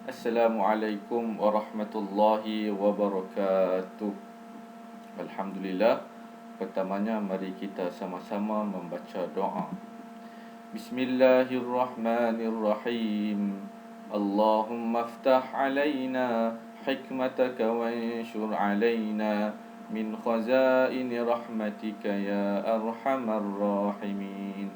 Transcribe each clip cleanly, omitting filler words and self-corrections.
Assalamualaikum warahmatullahi wabarakatuh. Alhamdulillah. Pertamanya mari kita sama-sama membaca doa. Bismillahirrahmanirrahim. Allahumma aftah alaina hikmataka wa anshur alaina min khazaini rahmatika ya arhamar rahimin.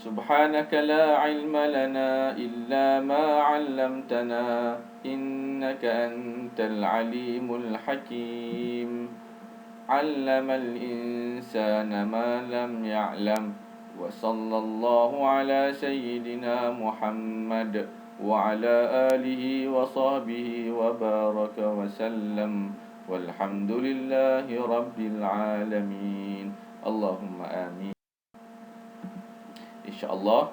سبحانك لا علم لنا إلا ما علمتنا إنك أنت العليم الحكيم علم الإنسان ما لم يعلم وصلى الله على سيدنا محمد وعلى آله وصحبه وبارك وسلم والحمد لله رب العالمين اللهم آمين. InsyaAllah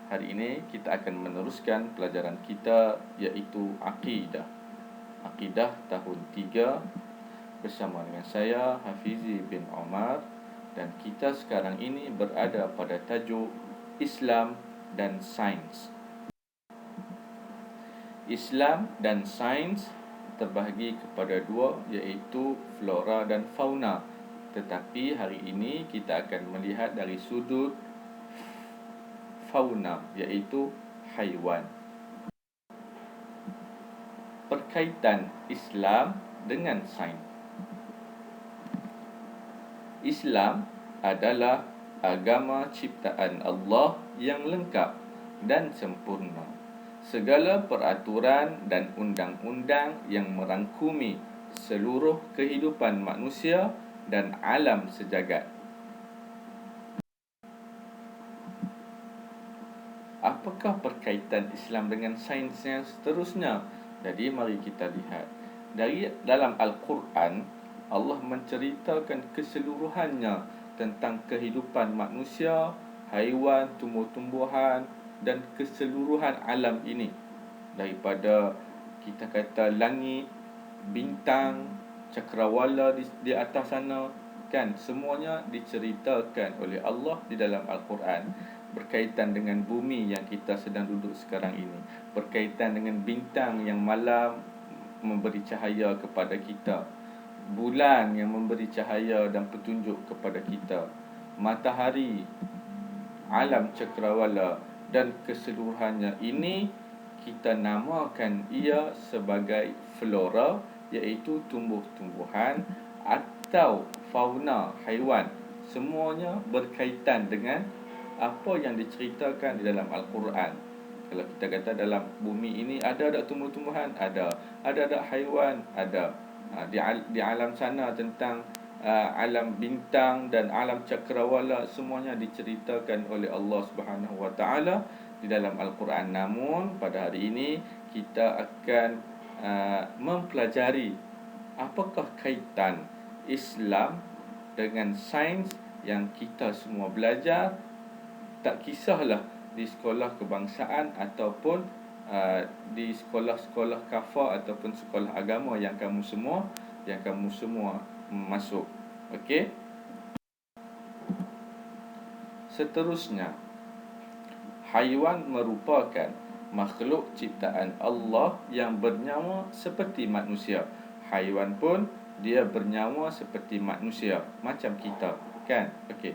hari ini kita akan meneruskan pelajaran kita iaitu Aqidah. Aqidah tahun 3 bersama dengan saya Hafizi bin Omar, dan kita sekarang ini berada pada tajuk Islam dan Sains. Islam dan Sains terbahagi kepada dua, iaitu flora dan fauna. Tetapi hari ini kita akan melihat dari sudut fauna, iaitu haiwan. Perkaitan Islam dengan sains. Islam adalah agama ciptaan Allah yang lengkap dan sempurna. Segala peraturan dan undang-undang yang merangkumi seluruh kehidupan manusia dan alam sejagat. Apakah perkaitan Islam dengan sains yang seterusnya? Jadi mari kita lihat. Dalam Al-Quran, Allah menceritakan keseluruhannya tentang kehidupan manusia, haiwan, tumbuh-tumbuhan dan keseluruhan alam ini. Daripada kita kata langit, bintang, cakrawala di atas sana, kan, semuanya diceritakan oleh Allah di dalam Al-Quran. Berkaitan dengan bumi yang kita sedang duduk sekarang ini, berkaitan dengan bintang yang malam memberi cahaya kepada kita, bulan yang memberi cahaya dan petunjuk kepada kita, matahari, alam cakrawala dan keseluruhannya ini kita namakan ia sebagai flora, iaitu tumbuh-tumbuhan, atau fauna, haiwan. Semuanya berkaitan dengan apa yang diceritakan di dalam Al-Quran. Kalau kita kata dalam bumi ini ada tak tumbuh-tumbuhan? Ada tak haiwan? Ada. Di alam sana tentang alam bintang dan alam cakrawala, semuanya diceritakan oleh Allah Subhanahu Wa Taala di dalam Al-Quran. Namun pada hari ini kita akan mempelajari apakah kaitan Islam dengan sains yang kita semua belajar. Tak kisahlah di sekolah kebangsaan ataupun di sekolah-sekolah kafah ataupun sekolah agama yang kamu semua masuk. Okey. Seterusnya, haiwan merupakan makhluk ciptaan Allah yang bernyawa seperti manusia. Haiwan pun dia bernyawa seperti manusia, macam kita, kan? Okey.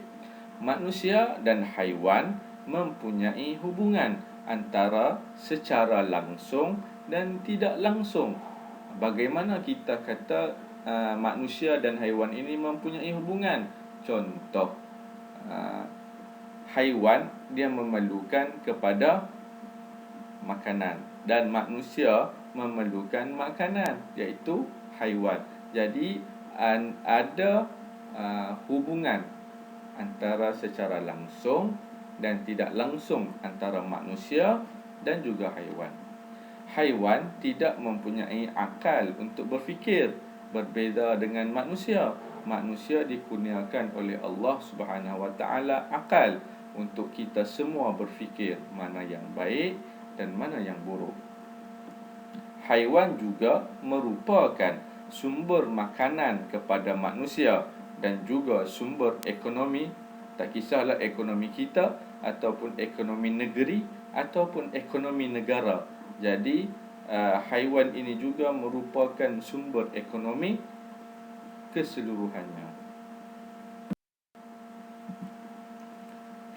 Manusia dan haiwan mempunyai hubungan antara secara langsung dan tidak langsung. Bagaimana kita kata manusia dan haiwan ini mempunyai hubungan? Contoh, haiwan dia memerlukan kepada makanan dan manusia memerlukan makanan, iaitu haiwan. Jadi ada hubungan antara secara langsung dan tidak langsung antara manusia dan juga haiwan. Haiwan tidak mempunyai akal untuk berfikir, berbeza dengan manusia. Manusia dikurniakan oleh Allah Subhanahu Wa Taala akal untuk kita semua berfikir mana yang baik dan mana yang buruk. Haiwan juga merupakan sumber makanan kepada manusia dan juga sumber ekonomi. Tak kisahlah ekonomi kita ataupun ekonomi negeri ataupun ekonomi negara. Jadi haiwan ini juga merupakan sumber ekonomi keseluruhannya.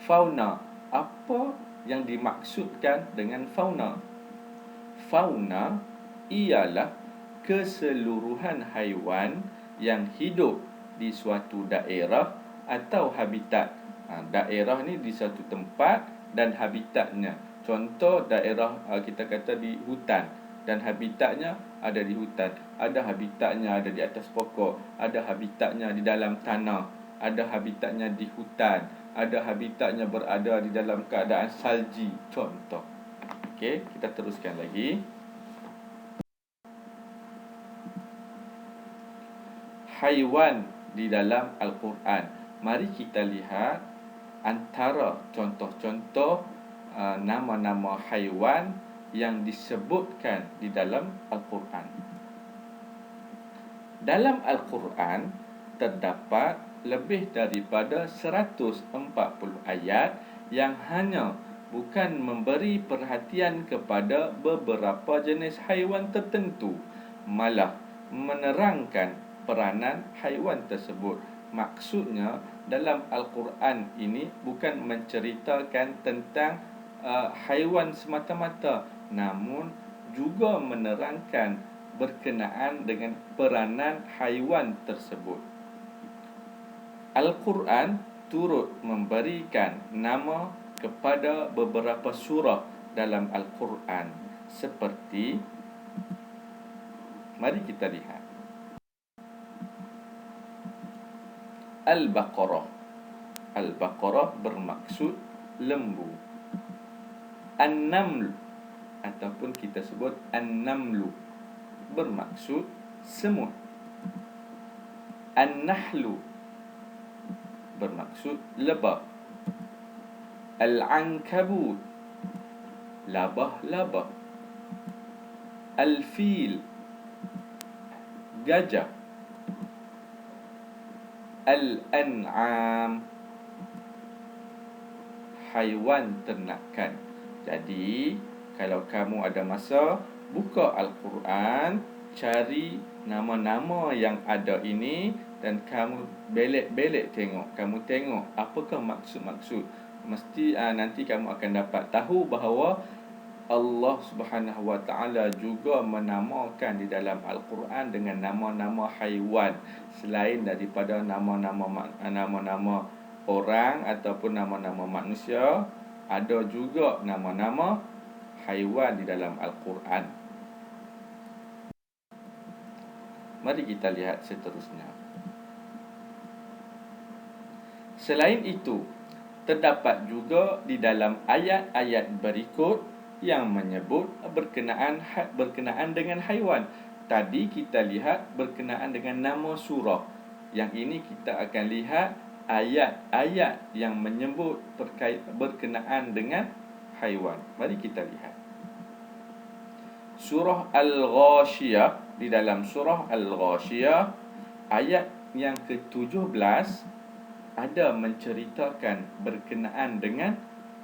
Fauna. Apa yang dimaksudkan dengan fauna? Fauna ialah keseluruhan haiwan yang hidup di suatu daerah atau habitat. Daerah ni di suatu tempat dan habitatnya. Contoh daerah kita kata di hutan dan habitatnya ada di hutan. Ada habitatnya ada di atas pokok, ada habitatnya di dalam tanah, ada habitatnya di hutan, ada habitatnya berada di dalam keadaan salji. Contoh. Okey, kita teruskan lagi. Haiwan di dalam Al-Quran. Mari kita lihat antara contoh-contoh nama-nama haiwan yang disebutkan di dalam Al-Quran. Dalam Al-Quran terdapat lebih daripada 140 ayat yang hanya bukan memberi perhatian kepada beberapa jenis haiwan tertentu, malah menerangkan peranan haiwan tersebut. Maksudnya dalam Al-Quran ini bukan menceritakan tentang haiwan semata-mata, namun juga menerangkan berkenaan dengan peranan haiwan tersebut. Al-Quran turut memberikan nama kepada beberapa surah dalam Al-Quran, seperti, mari kita lihat, Al-Baqarah. Al-Baqarah bermaksud lembu. An-Naml ataupun kita sebut An-Namlu bermaksud semut. An-Nahlu bermaksud lebah. Al-Ankabut labah-labah. Al-Fil gajah. Al-An'am haiwan ternakan. Jadi kalau kamu ada masa, buka Al-Quran, cari nama-nama yang ada ini dan kamu belik-belik tengok. Kamu tengok apakah maksud-maksud. Mesti nanti kamu akan dapat tahu bahawa Allah Subhanahu Wa Taala juga menamakan di dalam Al-Quran dengan nama-nama haiwan selain daripada nama-nama orang ataupun nama-nama manusia. Ada juga nama-nama haiwan di dalam Al-Quran. Mari kita lihat seterusnya. Selain itu, terdapat juga di dalam ayat-ayat berikut yang menyebut berkenaan dengan haiwan. Tadi kita lihat berkenaan dengan nama surah. Yang ini kita akan lihat ayat-ayat yang menyebut berkenaan dengan haiwan. Mari kita lihat. Surah Al-Ghashiyah. Di dalam surah Al-Ghashiyah ayat yang ke-17 ada menceritakan berkenaan dengan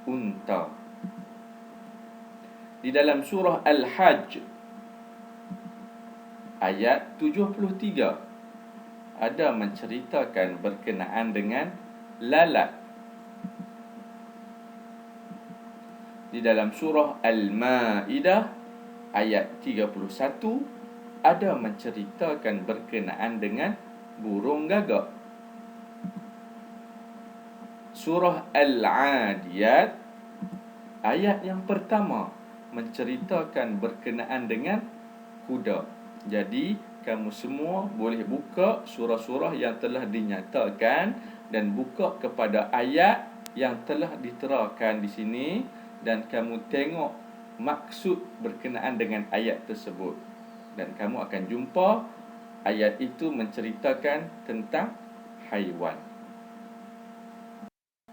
unta. Di dalam surah Al-Hajj ayat 73 ada menceritakan berkenaan dengan lalat. Di dalam surah Al-Ma'idah ayat 31 ada menceritakan berkenaan dengan burung gagak. Surah Al-Adiyat ayat yang pertama menceritakan berkenaan dengan kuda. Jadi kamu semua boleh buka surah-surah yang telah dinyatakan dan buka kepada ayat yang telah diterakan di sini dan kamu tengok maksud berkenaan dengan ayat tersebut. Dan kamu akan jumpa ayat itu menceritakan tentang haiwan.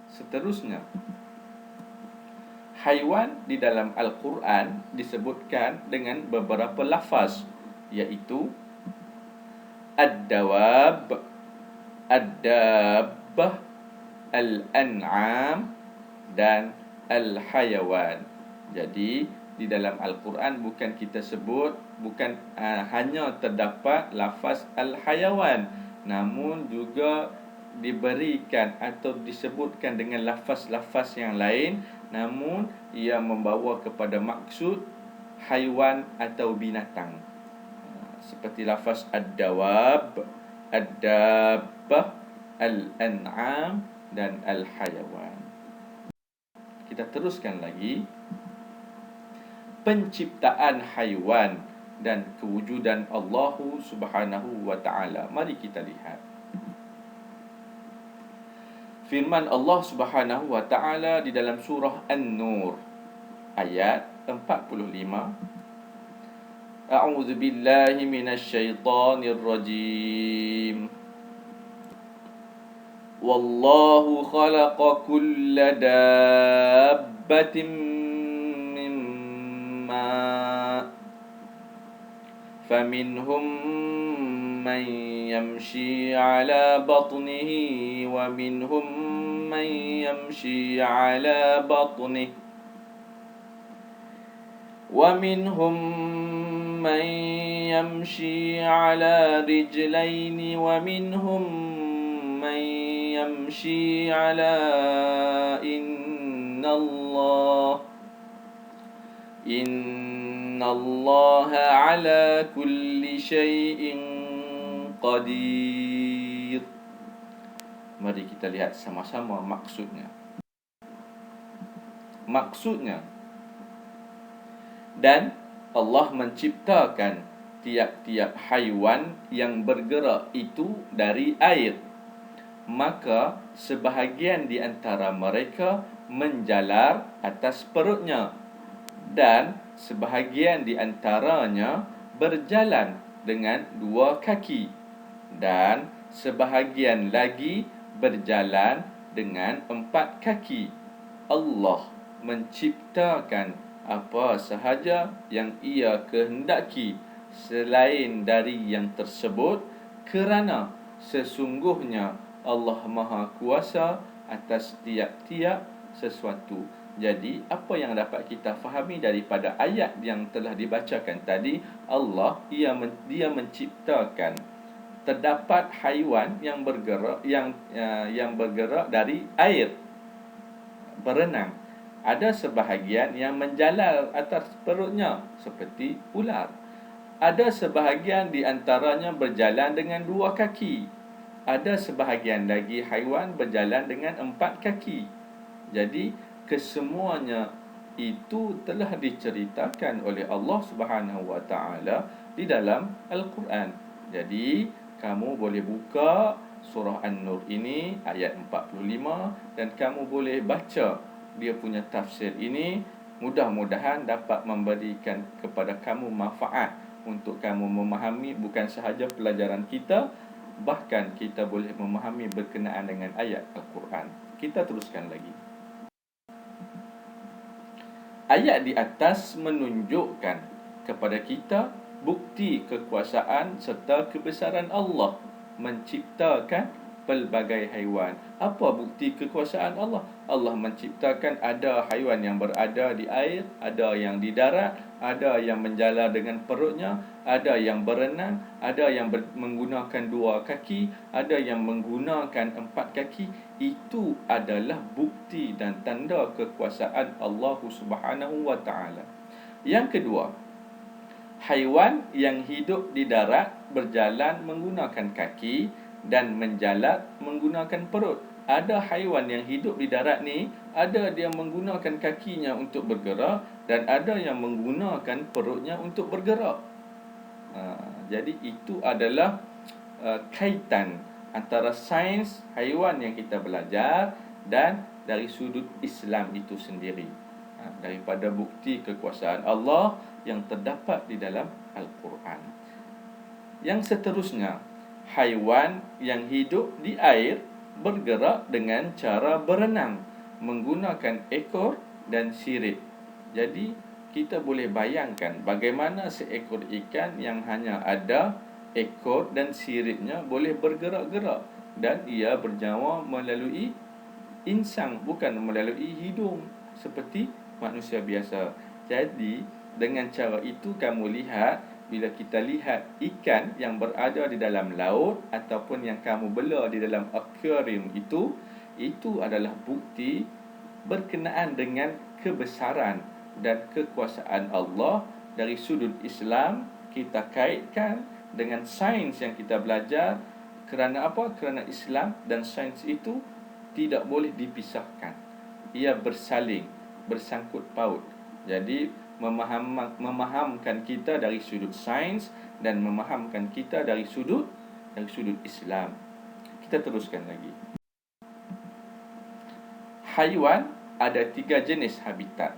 Seterusnya, haiwan di dalam Al-Quran disebutkan dengan beberapa lafaz, iaitu Ad-Dawab, Ad-Dabbah, Al-An'am dan Al-Hayawan. Jadi di dalam Al-Quran bukan kita sebut, bukan hanya terdapat lafaz al-hayawan, namun juga diberikan atau disebutkan dengan lafaz-lafaz yang lain, namun ia membawa kepada maksud haiwan atau binatang. Seperti lafaz ad-dawab, ad-dabbah, al-an'am dan al-hayawan. Kita teruskan lagi. Penciptaan haiwan dan kewujudan Allah Subhanahu wa taala. Mari kita lihat. Firman Allah Subhanahu wa taala di dalam surah An-Nur ayat 45. A'udzu billahi minasy syaithanir rajim. Wallahu khalaqa kulla dabbatin فمنهم من يمشي على بطنه ومنهم من يمشي على بطنه ومنهم من يمشي على رجلين ومنهم من يمشي على إن الله على كل شيء قدير. Mari kita lihat sama-sama maksudnya. Dan Allah menciptakan tiap-tiap haiwan yang bergerak itu dari air. Maka sebahagian di antara mereka menjalar atas perutnya, dan sebahagian di antaranya berjalan dengan 2 kaki, dan sebahagian lagi berjalan dengan 4 kaki. Allah menciptakan apa sahaja yang Ia kehendaki selain dari yang tersebut, kerana sesungguhnya Allah Maha Kuasa atas tiap-tiap sesuatu. Jadi apa yang dapat kita fahami daripada ayat yang telah dibacakan tadi, dia menciptakan terdapat haiwan yang bergerak yang bergerak dari air, berenang. Ada sebahagian yang menjalar atas perutnya seperti ular. Ada sebahagian di antaranya berjalan dengan 2 kaki. Ada sebahagian lagi haiwan berjalan dengan 4 kaki. Jadi kesemuanya itu telah diceritakan oleh Allah Subhanahu wa taala di dalam Al-Quran. Jadi kamu boleh buka surah An-Nur ini ayat 45 dan kamu boleh baca dia punya tafsir ini. Mudah-mudahan dapat memberikan kepada kamu manfaat untuk kamu memahami bukan sahaja pelajaran kita, bahkan kita boleh memahami berkenaan dengan ayat Al-Quran. Kita teruskan lagi. Ayat di atas menunjukkan kepada kita bukti kekuasaan serta kebesaran Allah menciptakan pelbagai haiwan. Apa bukti kekuasaan Allah? Allah menciptakan ada haiwan yang berada di air, ada yang di darat, ada yang menjalar dengan perutnya, ada yang berenang, ada yang menggunakan 2 kaki, ada yang menggunakan 4 kaki. Itu adalah bukti dan tanda kekuasaan Allah Subhanahu wa taala. Yang kedua, haiwan yang hidup di darat berjalan menggunakan kaki dan menjalar menggunakan perut. Ada haiwan yang hidup di darat ni, ada dia menggunakan kakinya untuk bergerak dan ada yang menggunakan perutnya untuk bergerak. Jadi itu adalah kaitan antara sains haiwan yang kita belajar dan dari sudut Islam itu sendiri, daripada bukti kekuasaan Allah yang terdapat di dalam Al-Quran. Yang seterusnya, haiwan yang hidup di air bergerak dengan cara berenang menggunakan ekor dan sirip. Jadi kita boleh bayangkan bagaimana seekor ikan yang hanya ada ekor dan siripnya boleh bergerak-gerak, dan ia bernyawa melalui insang, bukan melalui hidung seperti manusia biasa. Jadi dengan cara itu kamu lihat, bila kita lihat ikan yang berada di dalam laut ataupun yang kamu bela di dalam akuarium itu adalah bukti berkenaan dengan kebesaran dan kekuasaan Allah. Dari sudut Islam, kita kaitkan dengan sains yang kita belajar. Kerana apa? Kerana Islam dan sains itu tidak boleh dipisahkan. Ia bersaling, bersangkut paut. Jadi memahamkan kita dari sudut sains dan memahamkan kita dari sudut Islam. Kita teruskan lagi. Haiwan ada 3 jenis habitat.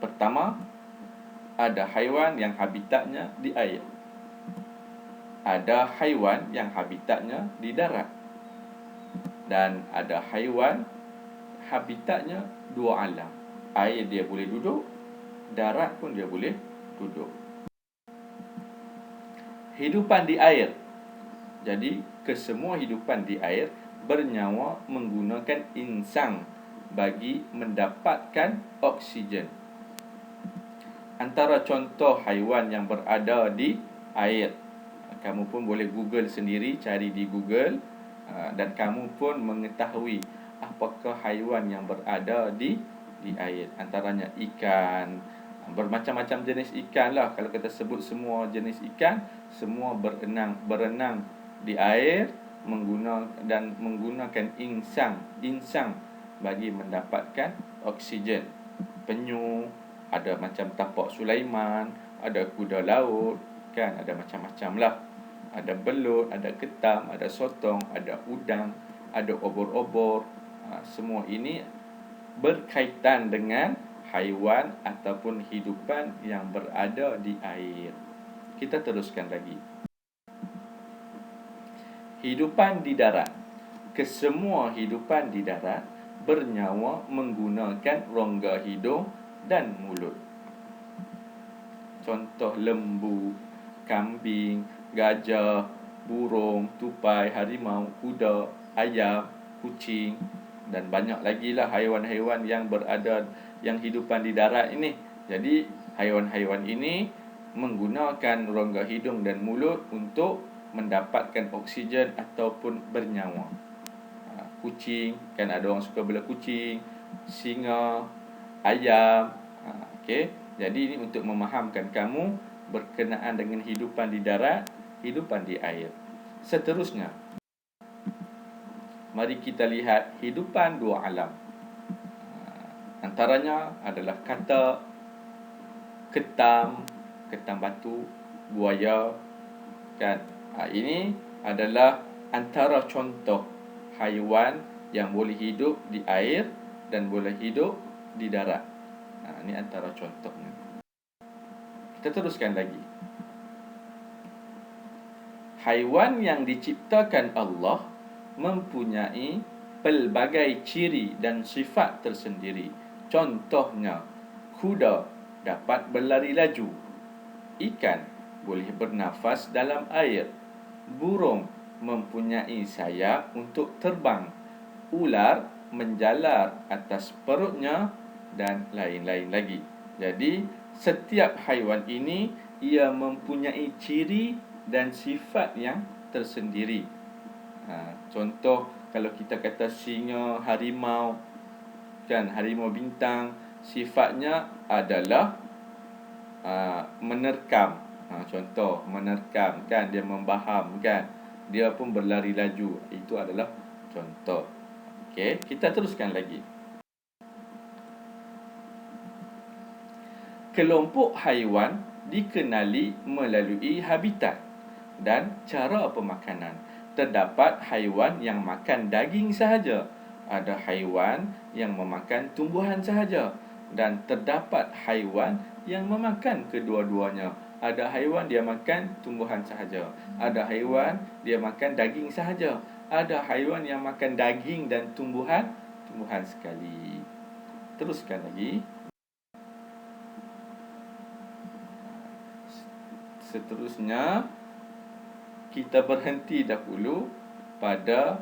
Pertama, ada haiwan yang habitatnya di air. Ada haiwan yang habitatnya di darat. Dan ada haiwan habitatnya dua alam. Air dia boleh duduk, darat pun dia boleh duduk. Hidupan di air. Jadi, kesemua hidupan di air bernyawa menggunakan insang bagi mendapatkan oksigen. Antara contoh haiwan yang berada di air, kamu pun boleh Google sendiri, cari di Google, dan kamu pun mengetahui apakah haiwan yang berada di air. Antaranya ikan, bermacam-macam jenis ikan lah. Kalau kita sebut semua jenis ikan, semua berenang di air menggunakan insang bagi mendapatkan oksigen. Penyu, ada macam tapak Sulaiman, ada kuda laut, kan, ada macam-macam lah. Ada belut, ada ketam, ada sotong, ada udang, ada obor-obor. Semua ini berkaitan dengan haiwan ataupun hidupan yang berada di air. Kita teruskan lagi. Hidupan di darat. Kesemua hidupan di darat bernyawa menggunakan rongga hidung dan mulut. Contoh lembu, kambing, gajah, burung, tupai, harimau, kuda, ayam, kucing, dan banyak lagi lah haiwan-haiwan yang hidupan di darat ini. Jadi haiwan-haiwan ini menggunakan rongga hidung dan mulut untuk mendapatkan oksigen ataupun bernyawa. Kucing, kan ada orang suka bela kucing, singa, ayam. Okey. Jadi ini untuk memahamkan kamu berkenaan dengan hidupan di darat, hidupan di air. Seterusnya, mari kita lihat hidupan dua alam. Antaranya adalah katak, ketam batu, buaya, kan. Ini adalah antara contoh haiwan yang boleh hidup di air dan boleh hidup di darat. Ini antara contohnya. Kita teruskan lagi. Haiwan yang diciptakan Allah mempunyai pelbagai ciri dan sifat tersendiri. Contohnya, kuda dapat berlari laju. Ikan boleh bernafas dalam air. Burung mempunyai sayap untuk terbang. Ular menjalar atas perutnya dan lain-lain lagi. Jadi, setiap haiwan ini ia mempunyai ciri dan sifat yang tersendiri. Contoh, kalau kita kata singa, harimau, kan, harimau bintang, sifatnya adalah menerkam. Contoh, menerkam, kan, dia membaham, kan, dia pun berlari laju. Itu adalah contoh. Okey, kita teruskan lagi. Kelompok haiwan dikenali melalui habitat dan cara pemakanan. Terdapat haiwan yang makan daging sahaja, ada haiwan yang memakan tumbuhan sahaja, dan terdapat haiwan yang memakan kedua-duanya. Ada haiwan dia makan tumbuhan sahaja, ada haiwan dia makan daging sahaja, ada haiwan yang makan daging dan tumbuhan sekali. Teruskan lagi. Seterusnya, kita berhenti dahulu pada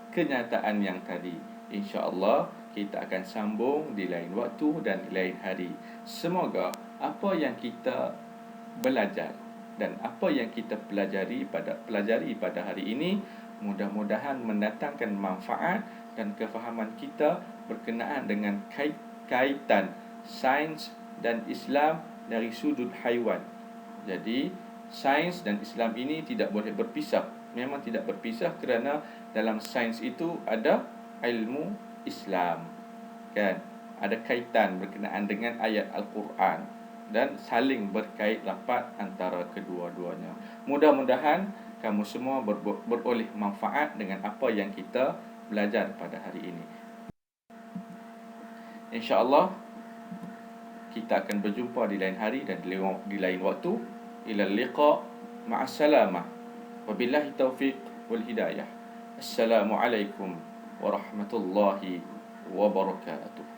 kenyataan yang tadi. InsyaAllah kita akan sambung di lain waktu dan di lain hari. Semoga apa yang kita belajar dan apa yang kita pelajari pada hari ini mudah-mudahan mendatangkan manfaat dan kefahaman kita berkenaan dengan kaitan sains dan Islam dari sudut haiwan. Jadi sains dan Islam ini tidak boleh berpisah. Memang tidak berpisah kerana dalam sains itu ada ilmu Islam, kan? Ada kaitan berkenaan dengan ayat Al-Quran dan saling berkait rapat antara kedua-duanya. Mudah-mudahan kamu semua beroleh manfaat dengan apa yang kita belajar pada hari ini. InsyaAllah kita akan berjumpa di lain hari dan di lain waktu. Ila liqa ma'assalamah. Wabillahi taufiq wal hidayah. Assalamualaikum warahmatullahi wabarakatuh.